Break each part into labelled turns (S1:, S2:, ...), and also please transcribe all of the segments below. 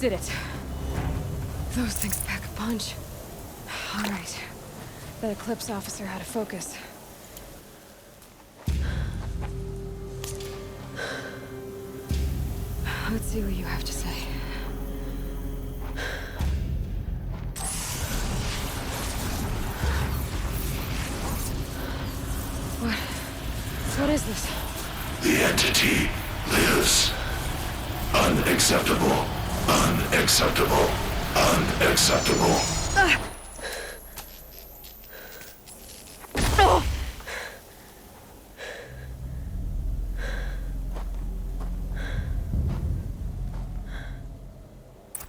S1: did it. Those things pack a punch. All right. That Eclipse officer had a focus. Let's see what you have to say. What is this?
S2: The entity lives. Unacceptable. Unacceptable. Unacceptable.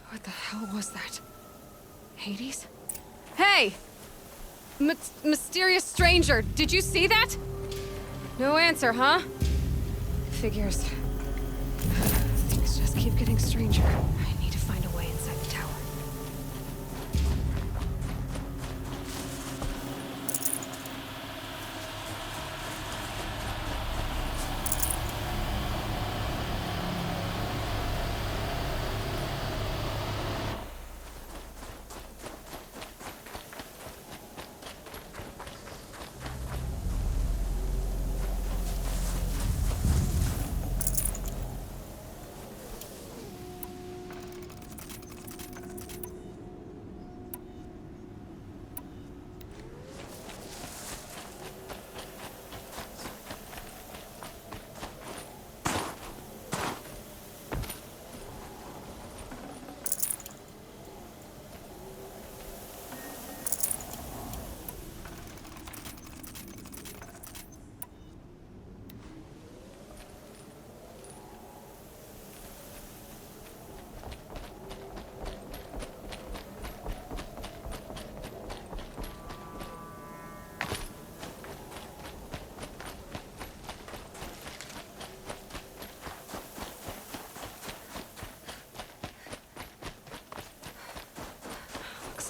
S1: What the hell was that? Hades? Hey! Mysterious stranger, did you see that? No answer, huh? Figures. Things just keep getting stranger. I need to find a way inside the tower.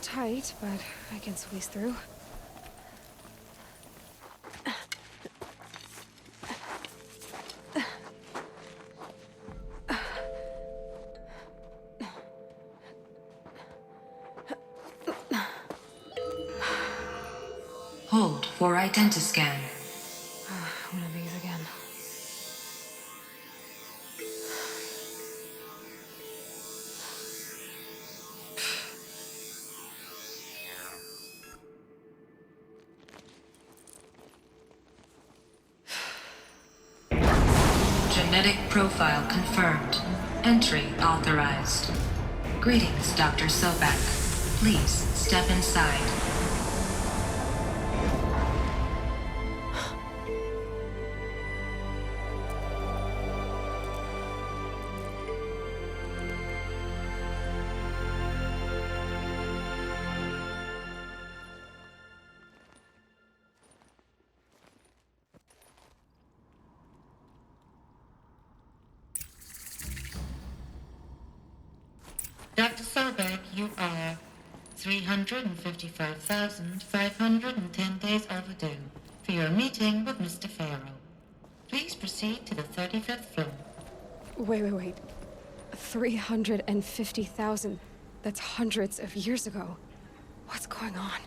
S1: Tight, but I can squeeze through.
S3: Hold for identiscan.
S1: One of these again.
S3: Genetic profile confirmed. Entry authorized. Greetings, Dr. Sobek. Please step inside.
S4: Dr. Sobek, you are 355,510 days overdue for your meeting with Mr. Pharaoh. Please proceed to the 35th floor.
S1: Wait. 350,000. That's hundreds of years ago. What's going on?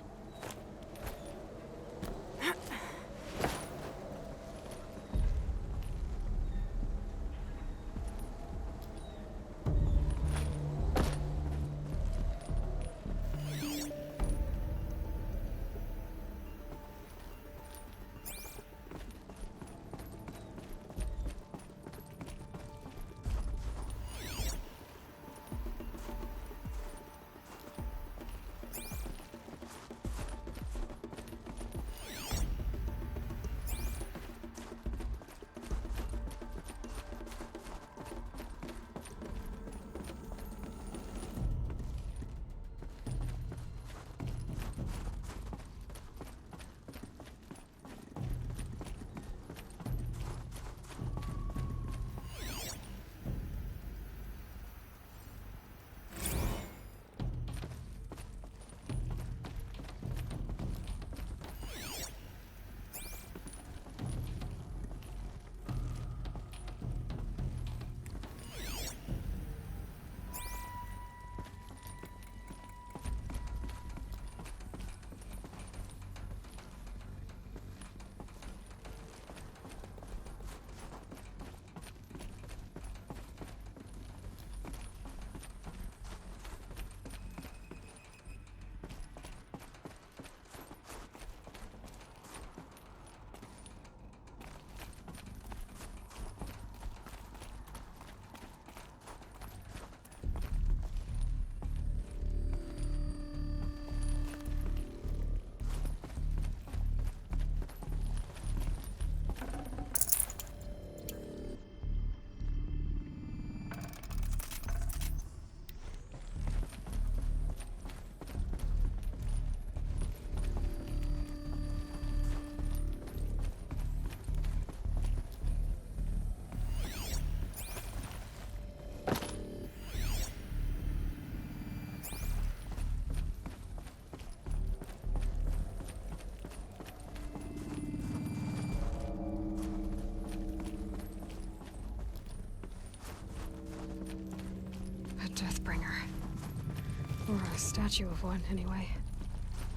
S1: Or a statue of one, anyway.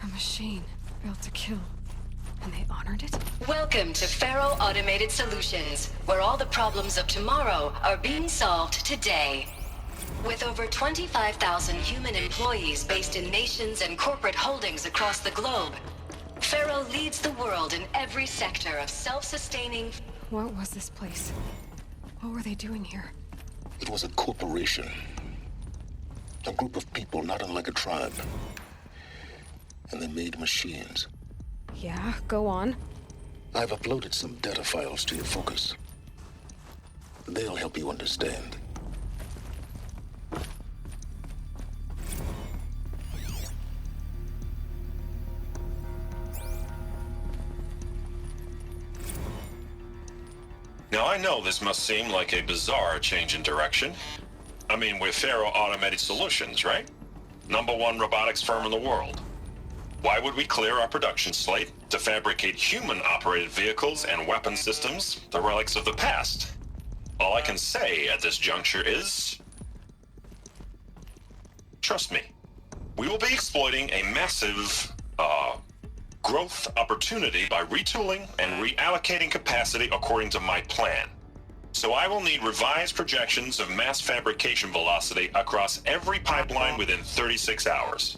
S1: A machine built to kill. And they honored it?
S5: Welcome to Faro Automated Solutions, where all the problems of tomorrow are being solved today. With over 25,000 human employees based in nations and corporate holdings across the globe, Faro leads the world in every sector of self-sustaining...
S1: What was this place? What were they doing here?
S6: It was a corporation. A group of people not unlike a tribe. And they made machines.
S1: Yeah, go on.
S6: I've uploaded some data files to your focus. They'll help you understand.
S7: Now, I know this must seem like a bizarre change in direction. I mean, we're Faro Automated Solutions, right? #1 robotics firm in the world. Why would we clear our production slate to fabricate human-operated vehicles and weapon systems, the relics of the past? All I can say at this juncture is... trust me. We will be exploiting a massive, growth opportunity by retooling and reallocating capacity according to my plan. So I will need revised projections of mass fabrication velocity across every pipeline within 36 hours.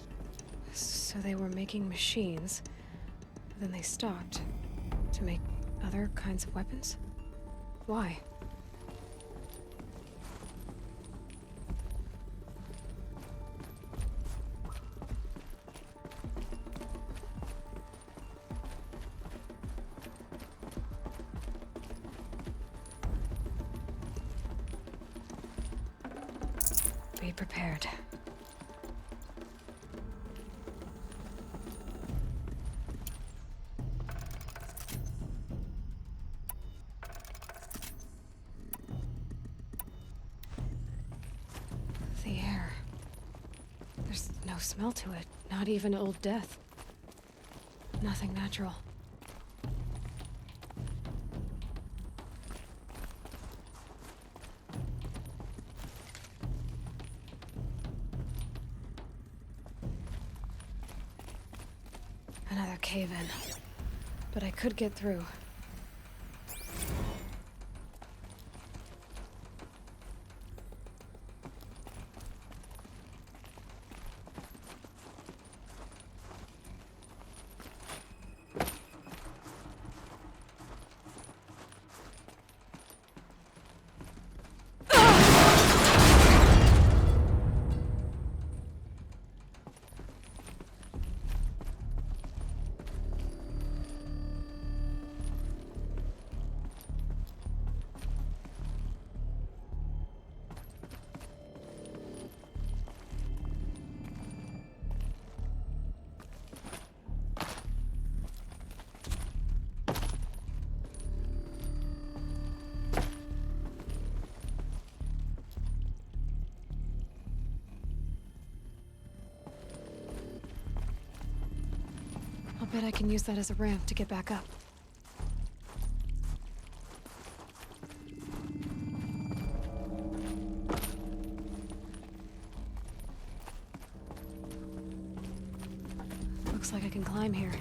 S1: So they were making machines, but then they stopped to make other kinds of weapons? Why? Be prepared. The air. There's no smell to it, not even old death. Nothing natural. Another cave-in. But I could get through. I'll bet I can use that as a ramp to get back up. Looks like I can climb here.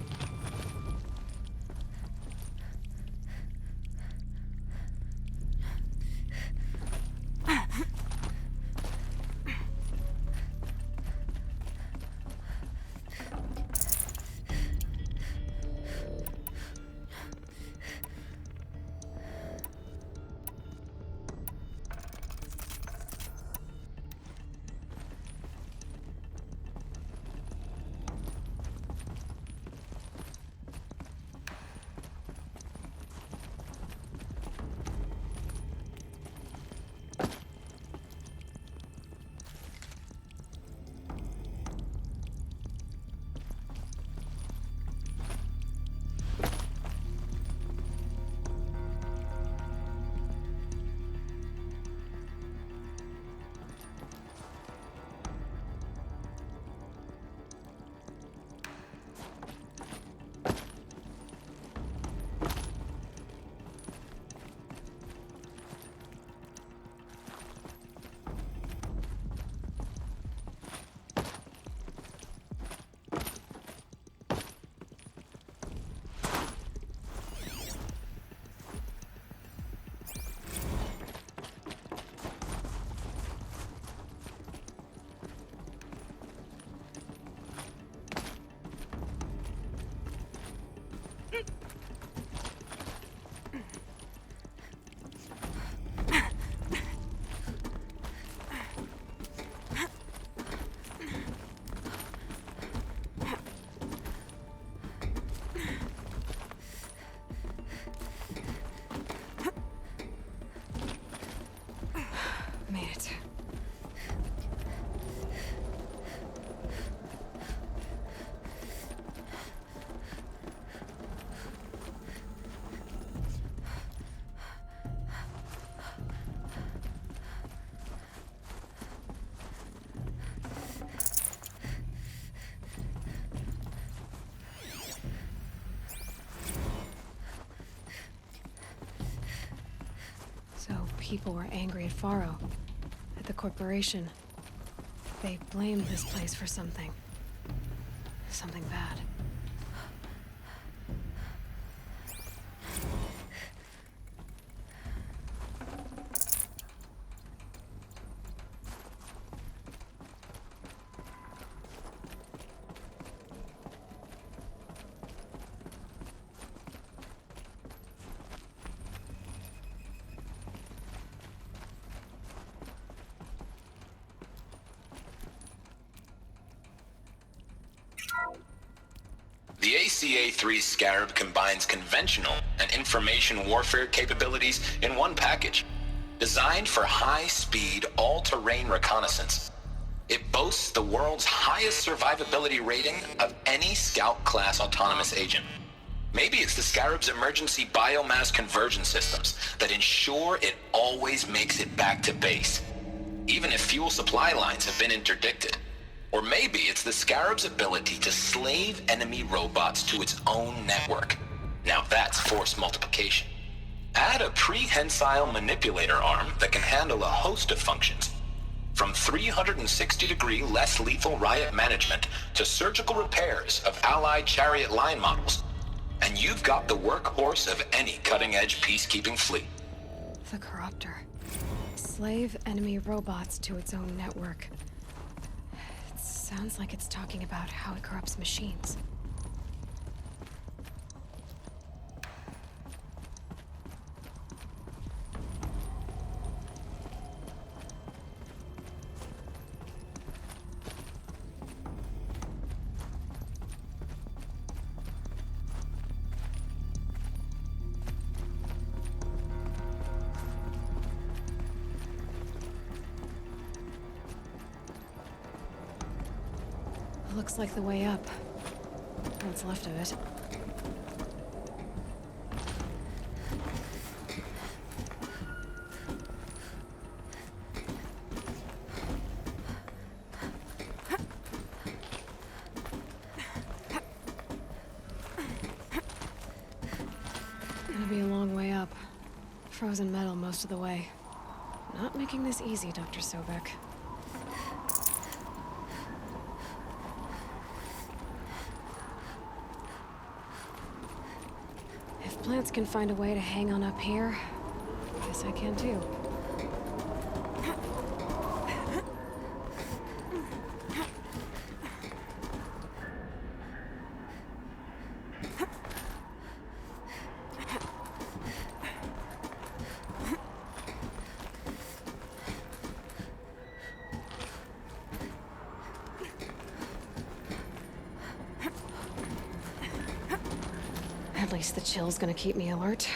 S1: people were angry at Faro, at the corporation. They blamed this place for something. Something bad.
S8: The ACA-3 Scarab combines conventional and information warfare capabilities in one package. Designed for high-speed, all-terrain reconnaissance, it boasts the world's highest survivability rating of any Scout-class autonomous agent. Maybe it's the Scarab's emergency biomass conversion systems that ensure it always makes it back to base, even if fuel supply lines have been interdicted. Or maybe it's the Scarab's ability to slave enemy robots to its own network. Now that's force multiplication. Add a prehensile manipulator arm that can handle a host of functions, from 360-degree less lethal riot management to surgical repairs of Allied chariot line models, and you've got the workhorse of any cutting-edge peacekeeping fleet.
S1: The Corruptor. Slave enemy robots to its own network. Sounds like it's talking about how it corrupts machines. Looks like the way up. What's left of it. Gonna be a long way up. Frozen metal most of the way. Not making this easy, Dr. Sobek. Plants can find a way to hang on up here. Guess I can too. At least the chill's gonna keep me alert.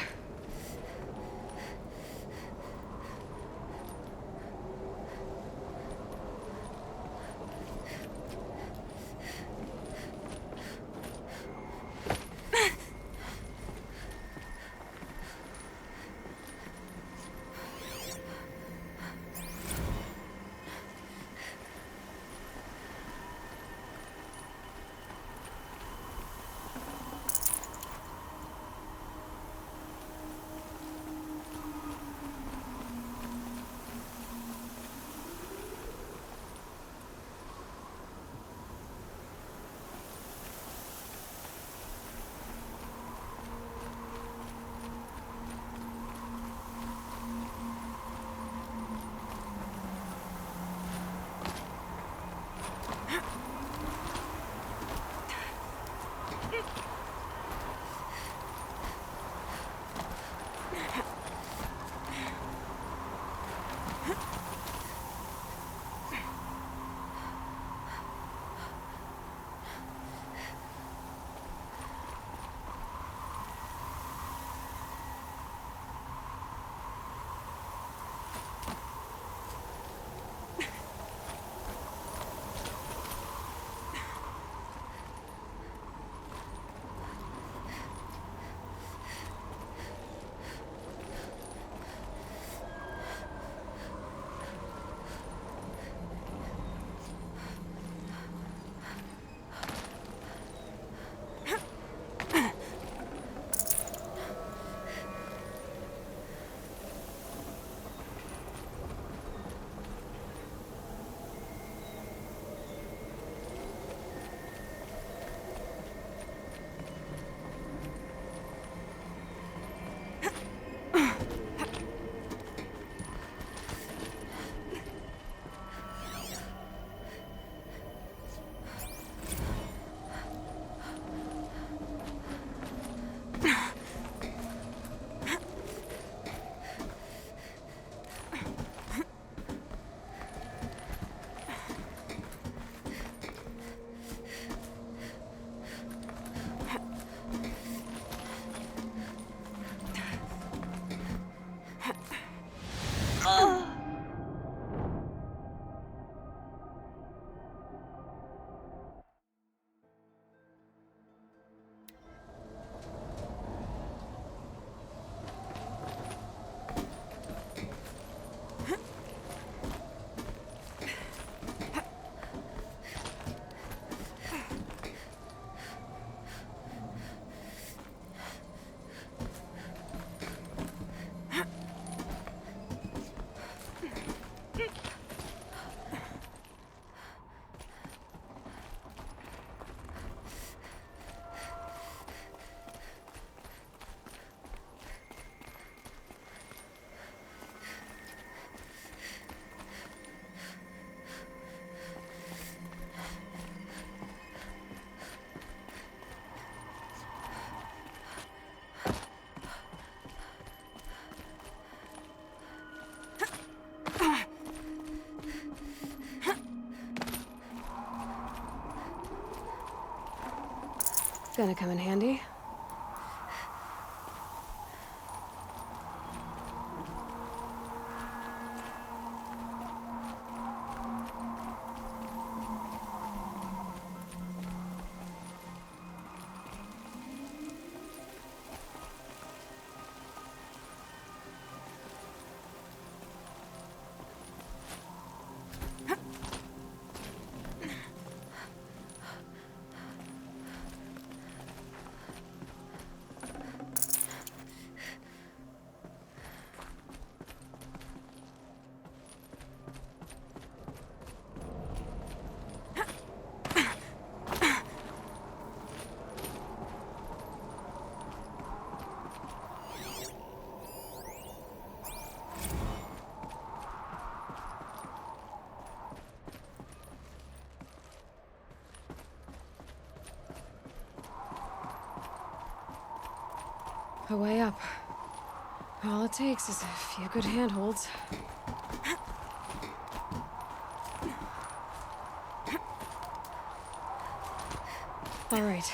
S1: Gonna come in handy. A way up. All it takes is a few good handholds. All right,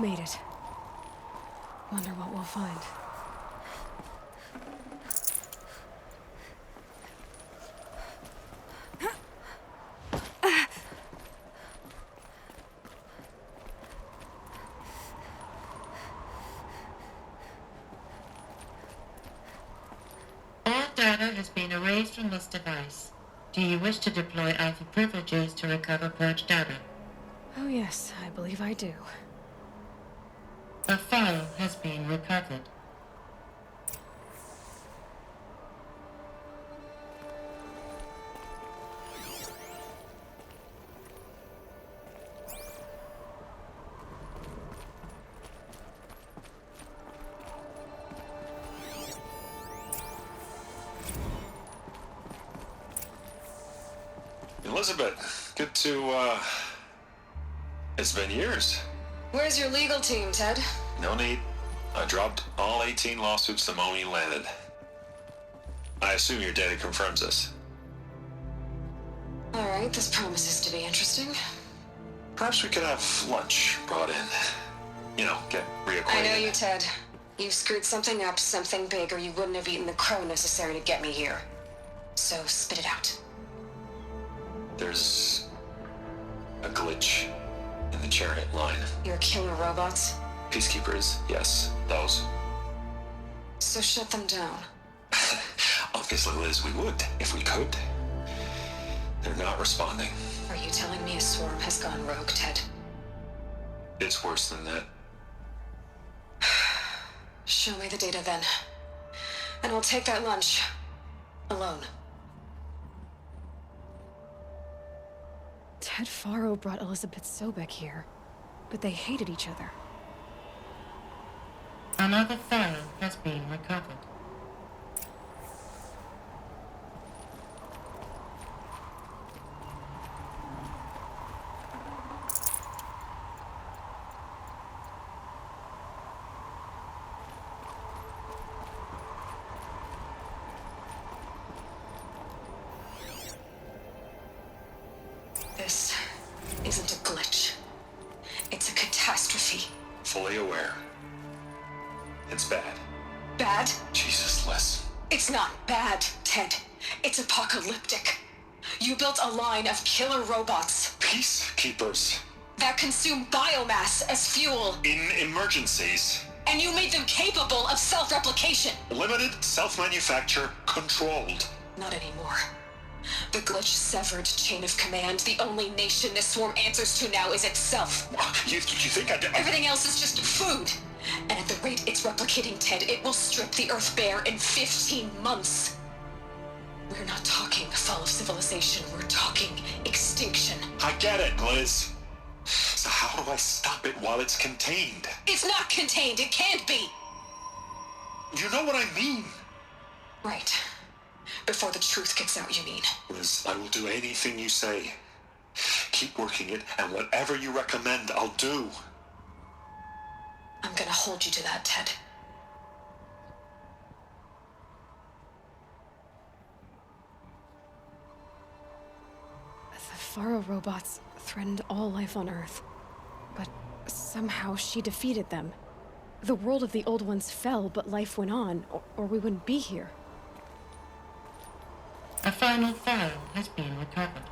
S1: made it. Wonder what we'll find.
S4: All data has been erased from this device. Do you wish to deploy Alpha privileges to recover purged data?
S1: Oh yes, I believe I do.
S4: A file has been recovered.
S7: Elizabeth, good to, it's been years.
S5: Where's your legal team, Ted?
S7: No need. I dropped all 18 lawsuits the moment you landed. I assume your data confirms this.
S5: All right, this promises to be interesting.
S7: Perhaps we could have lunch brought in. You know, get reacquainted.
S5: I know you, Ted. You screwed something up, something big, or you wouldn't have eaten the crow necessary to get me here. So spit it out.
S7: There's a glitch in the chariot line.
S5: Your killer robots?
S7: Peacekeepers, yes, those.
S5: So shut them down.
S7: Obviously, Liz, we would, if we could. They're not responding.
S5: Are you telling me a swarm has gone rogue, Ted?
S7: It's worse than that.
S5: Show me the data then. And we'll take that lunch. Alone.
S1: Ted Faro brought Elizabeth Sobek here, but they hated each other.
S4: Another file has been recovered.
S5: This isn't a glitch. It's a catastrophe.
S7: Fully aware. It's bad.
S5: Bad?
S7: Jesus, Liz.
S5: It's not bad, Ted. It's apocalyptic. You built a line of killer robots
S7: Peacekeepers.
S5: that consume biomass as fuel,
S7: In emergencies.
S5: and you made them capable of self-replication.
S7: Limited, self-manufacture, controlled.
S5: Not anymore. The glitch severed chain of command. The only nation this swarm answers to now is itself.
S7: You think I...
S5: Everything else is just food. And at the rate it's replicating, Ted, it will strip the Earth bare in 15 months. We're not talking fall of civilization. We're talking extinction.
S7: I get it, Liz. So how do I stop it while it's contained?
S5: It's not contained. It can't be.
S7: You know what I mean.
S5: Right. Before the truth gets out, you mean?
S7: Liz, I will do anything you say. Keep working it, and whatever you recommend, I'll do.
S5: I'm gonna hold you to that, Ted.
S1: The Faro robots threatened all life on Earth. But Somehow she defeated them. The world of the Old Ones fell, but life went on, or we wouldn't be here.
S4: A final file has been recovered.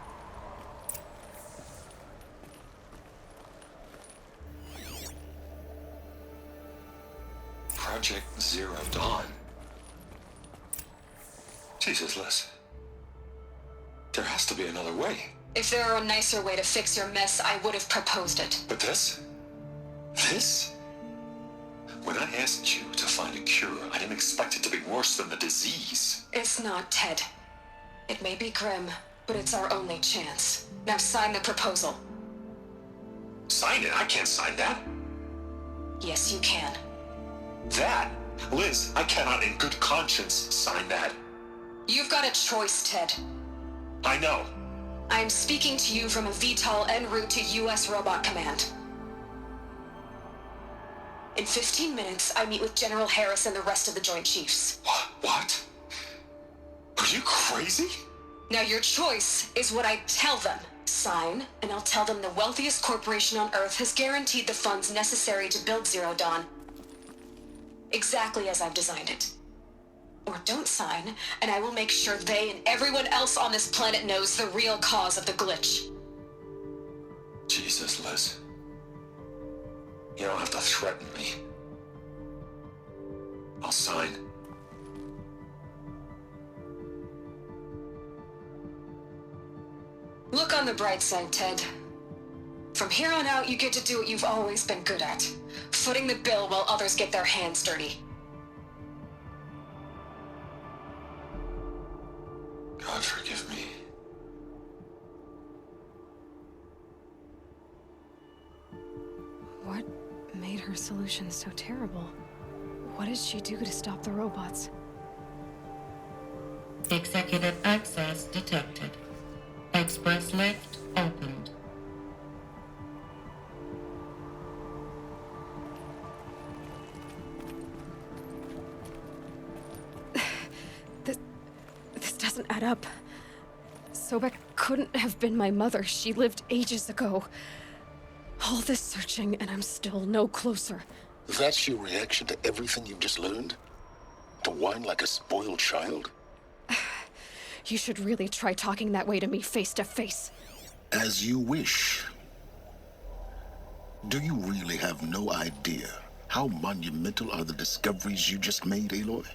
S9: Project Zero Dawn. Jesus, Liz. There has to be another way.
S5: If there were a nicer way to fix your mess, I would have proposed it.
S9: But this? This? When I asked you to find a cure, I didn't expect it to be worse than the disease.
S5: It's not, Ted. It may be grim, but it's our only chance. Now sign the proposal.
S9: Sign it? I can't sign that.
S5: Yes, you can.
S9: That? Liz, I cannot in good conscience sign that.
S5: You've got a choice, Ted.
S9: I know.
S5: I am speaking to you from a VTOL en route to U.S. Robot Command. In 15 minutes, I meet with General Harris and the rest of the Joint Chiefs.
S9: What? Are you crazy?
S5: Now your choice is what I tell them. Sign, and I'll tell them the wealthiest corporation on Earth has guaranteed the funds necessary to build Zero Dawn. Exactly as I've designed it. Or don't sign, and I will make sure they and everyone else on this planet knows the real cause of the glitch.
S9: Jesus, Liz. You don't have to threaten me. I'll sign.
S5: Look on the bright side, Ted. From here on out, you get to do what you've always been good at. Footing the bill while others get their hands dirty.
S9: God forgive me.
S1: What made her solution so terrible? What did she do to stop the robots?
S4: Executive access detected. Express lift opened.
S1: This doesn't add up. Sobek couldn't have been my mother. She lived ages ago. All this searching, and I'm still no closer.
S6: That's your reaction to everything you've just learned? To whine like a spoiled child?
S1: You should really try talking that way to me face to face.
S6: As you wish. Do you really have no idea how monumental are the discoveries you just made, Aloy?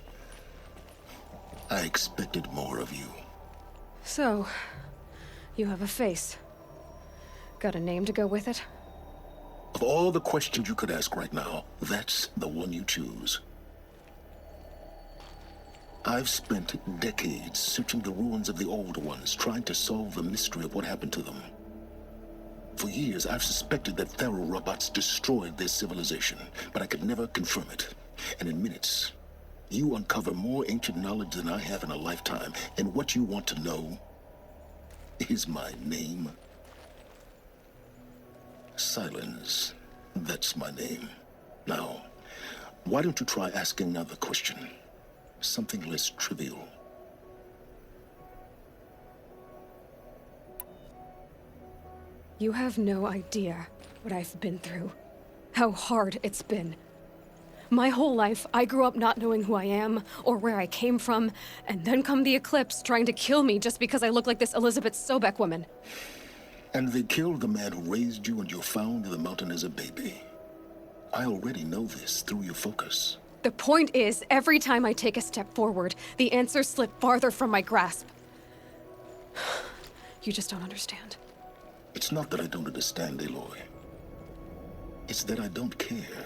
S6: I expected more of you.
S1: So, you have a face. Got a name to go with it?
S6: Of all the questions you could ask right now, that's the one you choose. I've spent decades searching the ruins of the Old Ones, trying to solve the mystery of what happened to them. For years, I've suspected that Faro robots destroyed their civilization, but I could never confirm it. And in minutes, you uncover more ancient knowledge than I have in a lifetime, and what you want to know is my name. Silence. That's my name. Now, why don't you try asking another question? Something less trivial.
S1: You have no idea what I've been through. How hard it's been. My whole life, I grew up not knowing who I am or where I came from, and then come the Eclipse trying to kill me just because I look like this Elizabeth Sobek woman.
S6: And they killed the man who raised you and you found in the mountain as a baby. I already know this through your focus.
S1: The point is, every time I take a step forward, the answers slip farther from my grasp. You just don't understand.
S6: It's not that I don't understand, Aloy. It's that I don't care.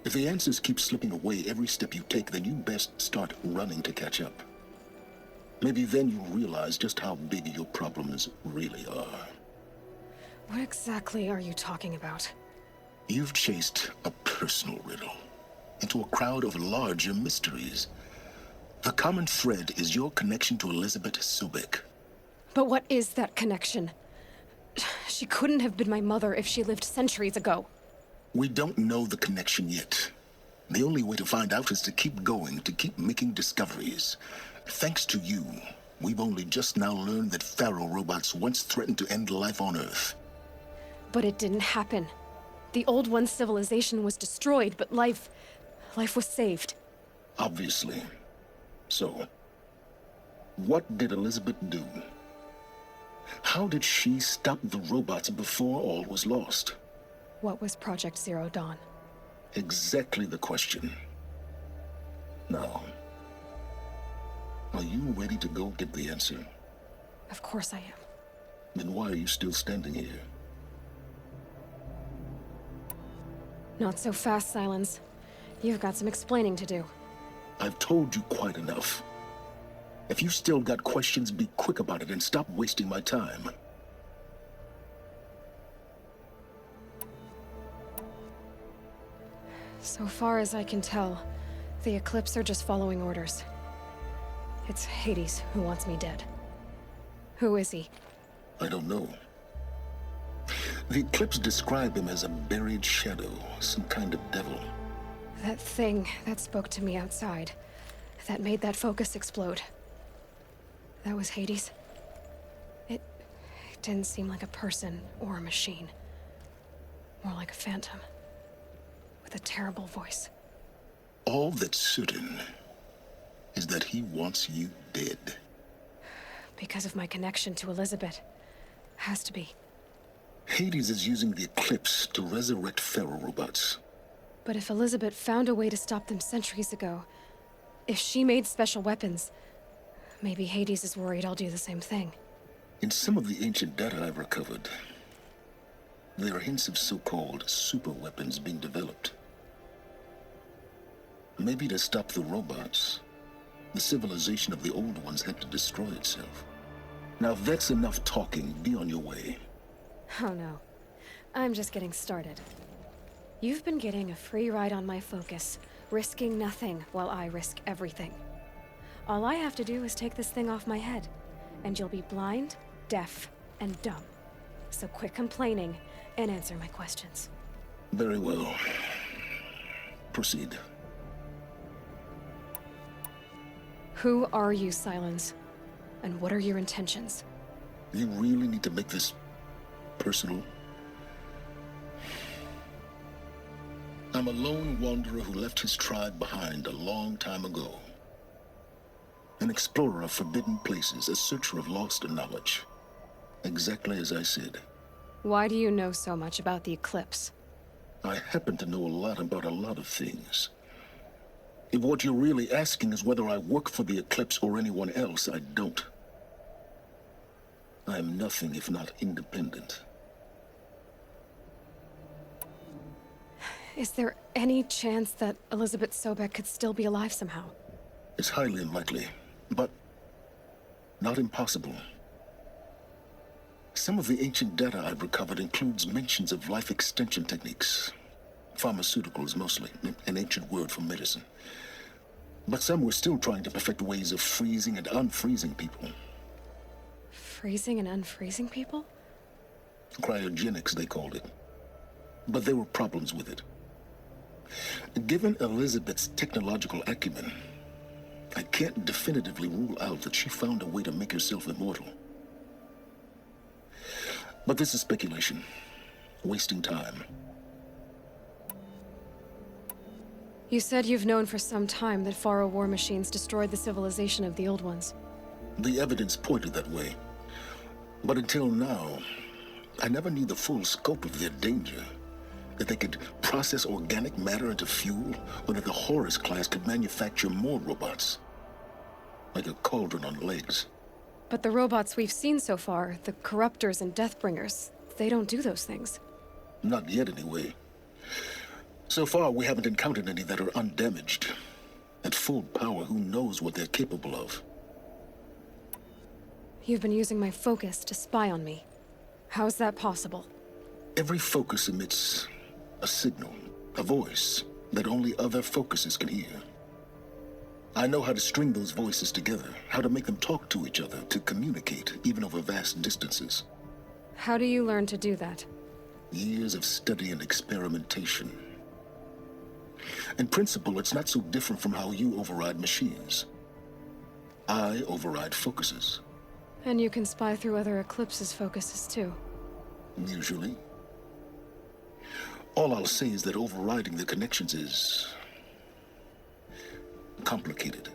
S6: If the answers keep slipping away every step you take, then you best start running to catch up. Maybe then you'll realize just how big your problems really are.
S1: What exactly are you talking about?
S6: You've chased a personal riddle into a crowd of larger mysteries. The common thread is your connection to Elizabeth Sobek.
S1: But what is that connection? She couldn't have been my mother if she lived centuries ago.
S6: We don't know the connection yet. The only way to find out is to keep going, to keep making discoveries. Thanks to you, we've only just now learned that Faro robots once threatened to end life on Earth.
S1: But it didn't happen. The Old One's civilization was destroyed, but life was saved.
S6: Obviously. So, what did Elizabeth do? How did she stop the robots before all was lost?
S1: What was Project Zero Dawn?
S6: Exactly the question. Now, are you ready to go get the answer?
S1: Of course I am.
S6: Then why are you still standing here?
S1: Not so fast, Silence. You've got some explaining to do.
S6: I've told you quite enough. If you still got questions, be quick about it and stop wasting my time.
S1: So far as I can tell, the Eclipse are just following orders. It's Hades who wants me dead. Who is he?
S6: I don't know. The Eclipse describe him as a buried shadow, some kind of devil.
S1: That thing that spoke to me outside, that made that focus explode. That was Hades. It didn't seem like a person or a machine. More like a phantom. With a terrible voice.
S6: All that's certain is that he wants you dead.
S1: Because of my connection to Elizabeth. Has to be.
S6: Hades is using the Eclipse to resurrect Pharaoh robots.
S1: But if Elizabeth found a way to stop them centuries ago, if she made special weapons, maybe Hades is worried I'll do the same thing.
S6: In some of the ancient data I've recovered, there are hints of so-called super weapons being developed. Maybe to stop the robots, the civilization of the Old Ones had to destroy itself. Now if that's enough talking, be on your way.
S1: Oh no. I'm just getting started. You've been getting a free ride on my focus, risking nothing while I risk everything. All I have to do is take this thing off my head, and you'll be blind, deaf, and dumb. So quit complaining and answer my questions.
S6: Very well. Proceed.
S1: Who are you, Silence? And what are your intentions?
S6: You really need to make this personal? I'm a lone wanderer who left his tribe behind a long time ago. An explorer of forbidden places, a searcher of lost knowledge. Exactly as I said.
S1: Why do you know so much about the Eclipse?
S6: I happen to know a lot about a lot of things. If what you're really asking is whether I work for the Eclipse or anyone else, I don't. I am nothing if not independent.
S1: Is there any chance that Elizabeth Sobek could still be alive somehow?
S6: It's highly unlikely, but not impossible. Some of the ancient data I've recovered includes mentions of life extension techniques. Pharmaceuticals, mostly, an ancient word for medicine. But some were still trying to perfect ways of freezing and unfreezing people.
S1: Freezing and unfreezing people?
S6: Cryogenics, they called it. But there were problems with it. Given Elizabeth's technological acumen, I can't definitively rule out that she found a way to make herself immortal. But this is speculation. Wasting time.
S1: You said you've known for some time that Pharaoh war machines destroyed the civilization of the Old Ones.
S6: The evidence pointed that way. But until now, I never knew the full scope of their danger. That they could process organic matter into fuel, or that the Horus class could manufacture more robots. Like a cauldron on legs.
S1: But the robots we've seen so far, the Corruptors and Deathbringers, they don't do those things.
S6: Not yet, anyway. So far, we haven't encountered any that are undamaged. At full power, who knows what they're capable of?
S1: You've been using my focus to spy on me. How's that possible?
S6: Every focus emits a signal, a voice, that only other focuses can hear. I know how to string those voices together, how to make them talk to each other, to communicate, even over vast distances.
S1: How do you learn to do that?
S6: Years of study and experimentation. In principle, it's not so different from how you override machines. I override focuses.
S1: And you can spy through other Eclipse's focuses too.
S6: Usually. All I'll say is that overriding the connections is complicated.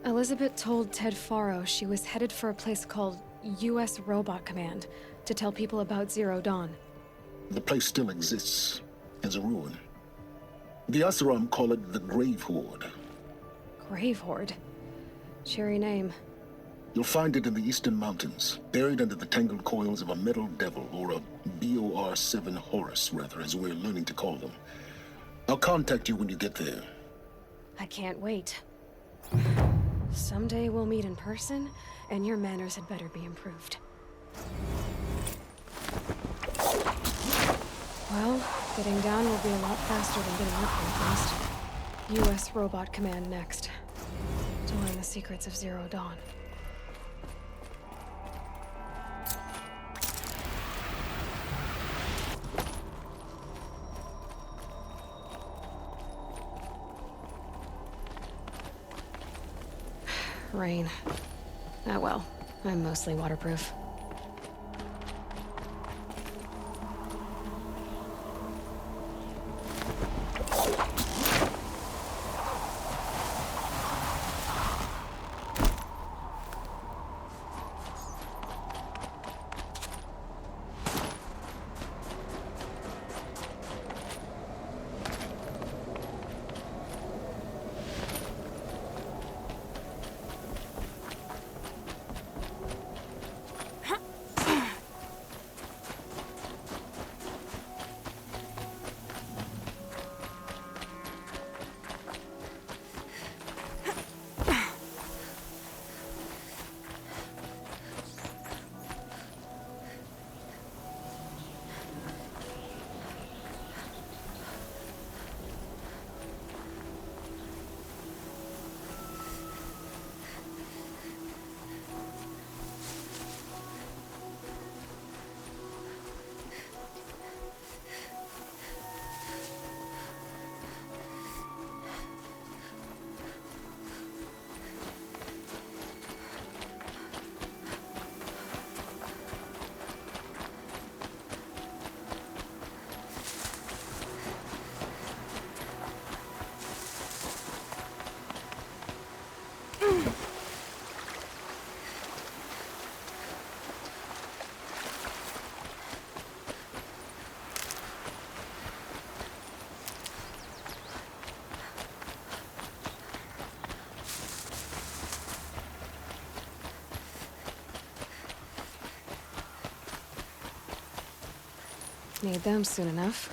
S1: Elizabeth told Ted Faro she was headed for a place called U.S. Robot Command to tell people about Zero Dawn.
S6: The place still exists as a ruin. The Oseram call it the Grave Horde.
S1: Grave Horde? Cheery name.
S6: You'll find it in the Eastern Mountains, buried under the tangled coils of a metal devil, or a BOR-7 Horus, rather, as we're learning to call them. I'll contact you when you get there.
S1: I can't wait. Someday we'll meet in person, and your manners had better be improved. Well, getting down will be a lot faster than getting up real fast. U.S. Robot Command next. To learn the secrets of Zero Dawn. Rain. Ah well, I'm mostly waterproof. Need them soon enough.